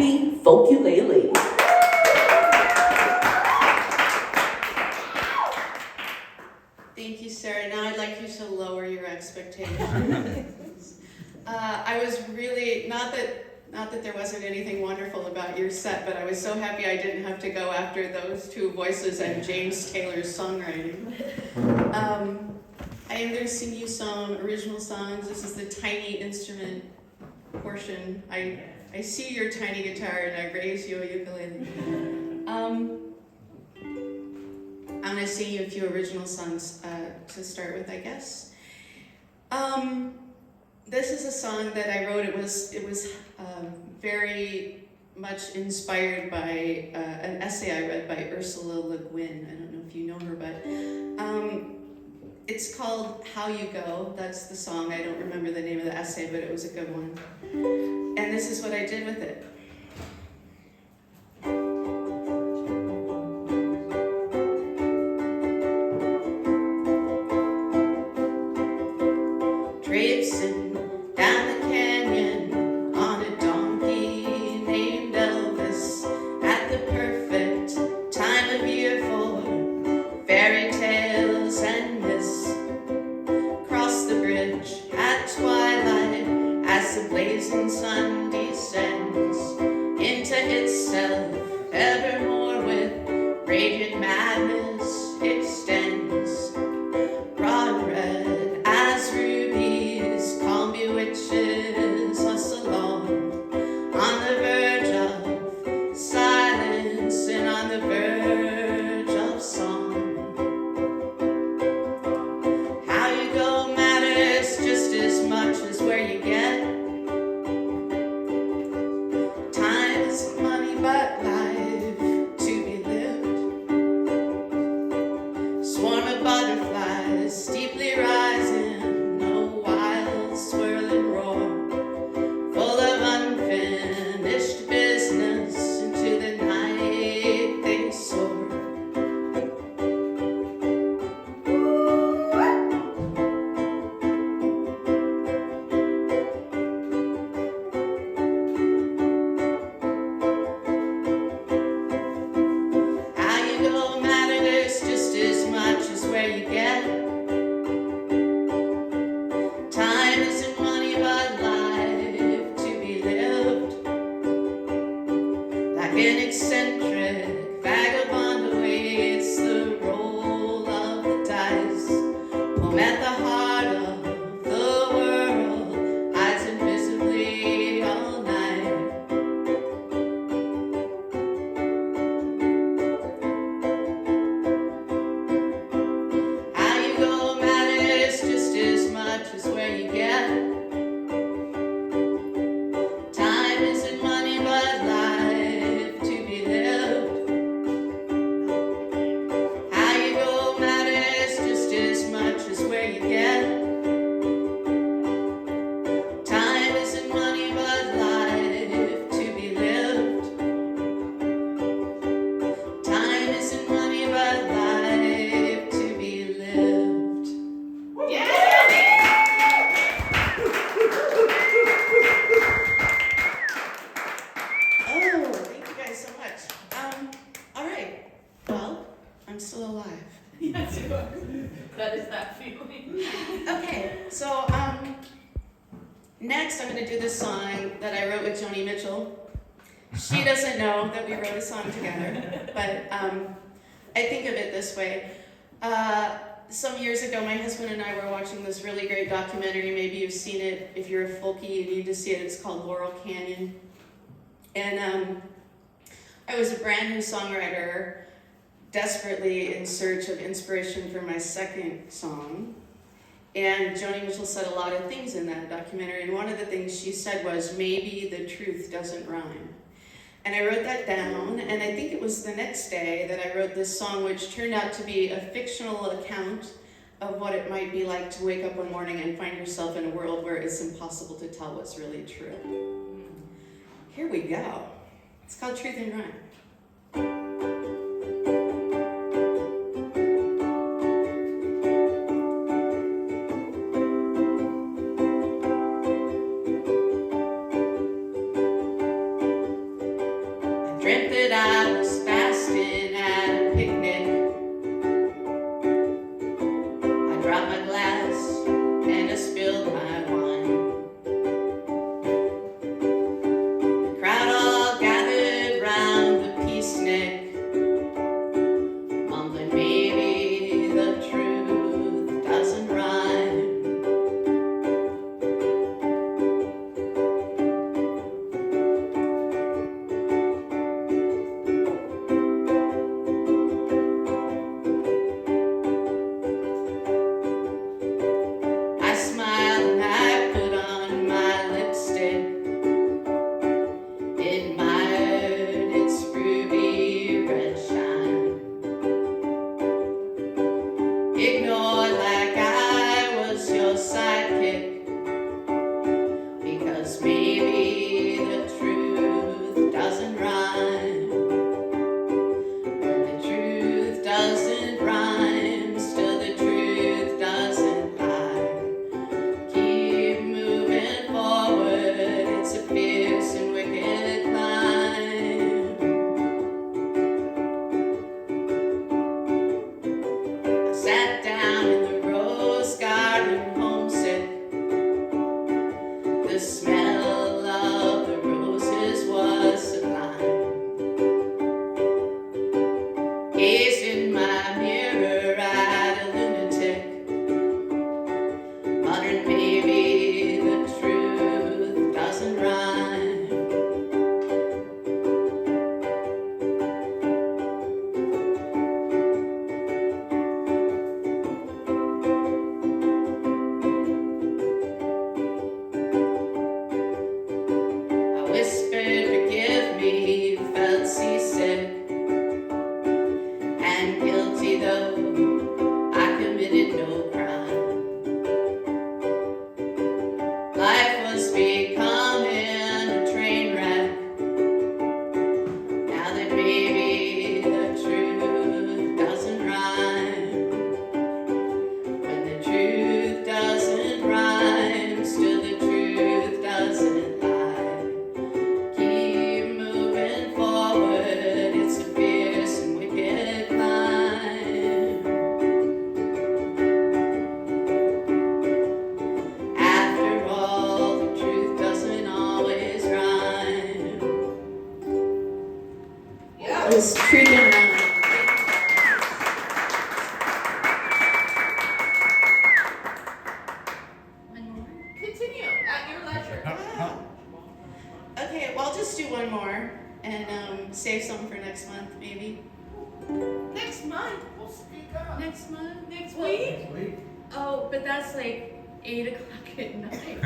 happy folkulele. Thank you, Sarah. Now I'd like you to lower your expectations. I was really, not that there wasn't anything wonderful about your set, but I was so happy I didn't have to go after those two voices and James Taylor's songwriting. I am going to sing you some original songs. This is the tiny instrument portion. I see your tiny guitar and I raise you a ukulele. I'm going to sing you a few original songs to start with, I guess. This is a song that I wrote. It was very much inspired by an essay I read by Ursula Le Guin. I don't know if you know her, but it's called How You Go. That's the song. I don't remember the name of the essay, but it was a good one. And this is what I did with it. Traipsing down the canyon on a donkey named Elvis at the perfect time of year for fairy tales and this. Cross the bridge at twilight as the blazing sun descends into itself evermore with radiant madness extends. Broad red as rubies, calm bewitches us along on the verge of silence and on the verge of song. How you go matters just as much as where you get. Time isn't money but life to be lived. Swarm of butterflies steeply rising, no wild swirling roar, full of unfinished business into the night they soar. How you go matters just as much as where you get. Time isn't money but life to be lived. Like an eccentric vagabond awaits the roll of the dice. Home at the heart of the world, eyes invisibly all night. How you go matters just as much as where you get. Time isn't money but life to be lived. How you go matters just as much as where you get. Time isn't money but life to be lived. Time isn't money but life to be lived. Oh, thank you guys so much. All right. Well, I'm still alive. Yes, you are. That is that feeling. Okay, so next I'm going to do this song that I wrote with Joni Mitchell. She doesn't know that we wrote a song together, but I think of it this way. Some years ago, my husband and I were watching this really great documentary. Maybe you've seen it. If you're a folkie, you need to see it. It's called Laurel Canyon. And I was a brand new songwriter, desperately in search of inspiration for my second song. And Joni Mitchell said a lot of things in that documentary, and one of the things she said was, maybe the truth doesn't rhyme. And I wrote that down, and I think it was the next day that I wrote this song, which turned out to be a fictional account of what it might be like to wake up one morning and find yourself in a world where it's impossible to tell what's really true. Here we go. It's called Truth and Rhyme. Dreamt that I was fasting at a picnic. I dropped my glass and I spilled my wine. The crowd all gathered round the peace neck, mumbling maybe the truth doesn't rhyme. I smiled and I put on my lipstick, admired its ruby red shine, ignored like I was your sidekick, because maybe the truth doesn't rhyme. When the truth doesn't rhyme, still the truth doesn't lie. Keep moving forward, it's a fierce and wicked climb. I sat down in the rose garden homesick. The smell of the roses was sublime. Gazed in my mirror at a lunatic, muttering maybe the truth doesn't rhyme. I whispered, forgive me, felt seasick and guilty though I committed no crime. Life was becoming a train wreck. Now that maybe the truth doesn't rhyme. When the truth doesn't rhyme, still the truth doesn't lie. Keep moving forward, it's a fierce and wicked climb. After all, the truth doesn't always rhyme. Yeah. It was Truth and Rhyme. Continue at your leisure. Okay, well, I'll just do one more and save some for next month, maybe. Next month. We'll speak up. Next month? Next Well, week. Oh, but that's like 8 o'clock at night.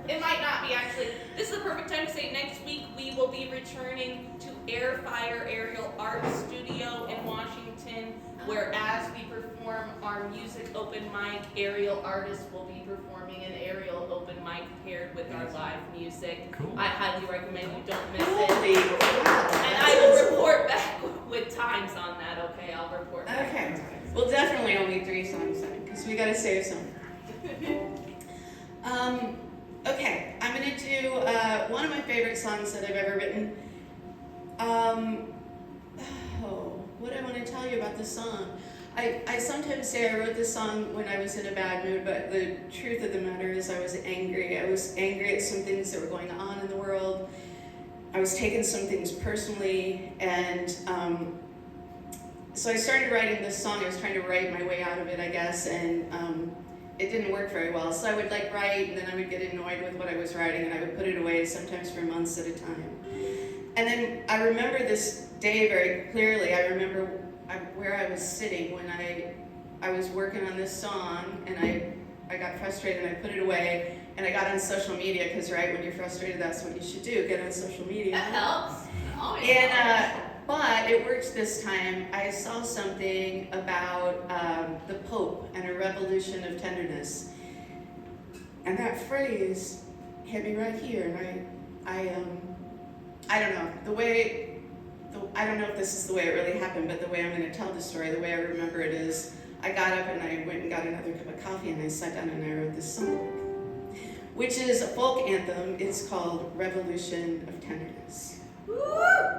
It might not be actually. This is the perfect time to say next week we will be returning to Air Fire Aerial Art Studio in Washington, where as we perform our music open mic, aerial artists will be performing an aerial open mic paired with our live music. Cool. I highly recommend you don't miss it. Holy crap. And I will report back with times on that, okay? I'll report back. Okay. Well, definitely only 3 songs then, because we gotta save some. Okay, I'm gonna do one of my favorite songs that I've ever written. What do I want to tell you about this song? I sometimes say I wrote this song when I was in a bad mood, but the truth of the matter is I was angry. I was angry at some things that were going on in the world. I was taking some things personally, and so I started writing this song. I was trying to write my way out of it, I guess, and it didn't work very well. So I would like write, and then I would get annoyed with what I was writing, and I would put it away sometimes for months at a time. And then I remember this day very clearly. I remember where I was sitting when I was working on this song, and I got frustrated and I put it away, and I got on social media, because right when you're frustrated, that's what you should do, get on social media. That helps. Always And helps. but it worked this time. I saw something about the Pope and a revolution of tenderness, and that phrase hit me right here. And I don't know I don't know if this is the way it really happened, but the way I'm going to tell the story, the way I remember it is, I got up and I went and got another cup of coffee and I sat down and I wrote this song, which is a folk anthem. It's called Revolution of Tenderness. Woo!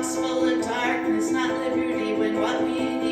box full of darkness, not liberty, when what we